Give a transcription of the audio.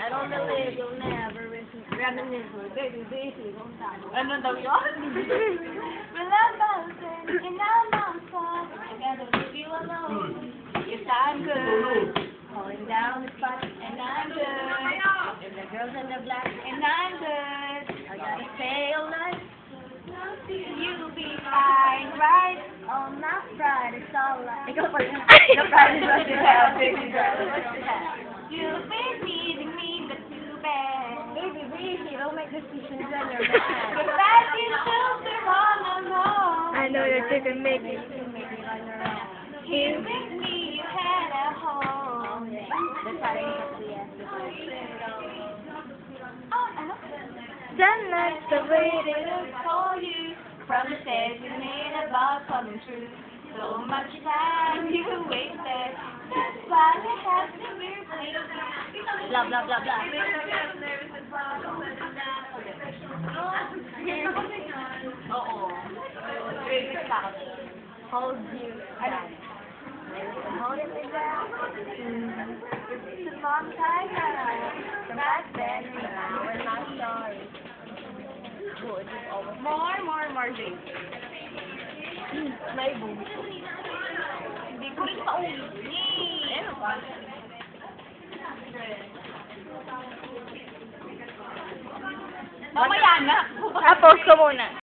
I don't believe you'll never reminisce with baby busy. Ano daw yun? Well, I'm bouncing and I'm bouncing. I gotta leave you alone. Yes, I'm good. Falling down the spot and I'm good. And the girls in the black and I'm good. I gotta say all night. You'll be fine, right? Oh, not Friday, it's all right. Ikaw pa rin. The Friday is what you have, baby girl. What you have? You've been needing me, but too bad. Baby busy, don't make decisions on your mind. You're back in shelter on the road. I know that you can make it. Here with me, you had a home. That's how you have to yes. Oh, ano? Then that's the way it is. Waited for you. Promises you made about coming true. So much time you wasted. That's why you have to replace it. Blah, blah, blah, blah. Oo. Hold you. Down. Hold it down. It's a long time now. Back then, We're not sorry. Good. More, Jane. May boom. Hindi ko rin paulit. Ano ba? Mamaya na. Tapos ko muna.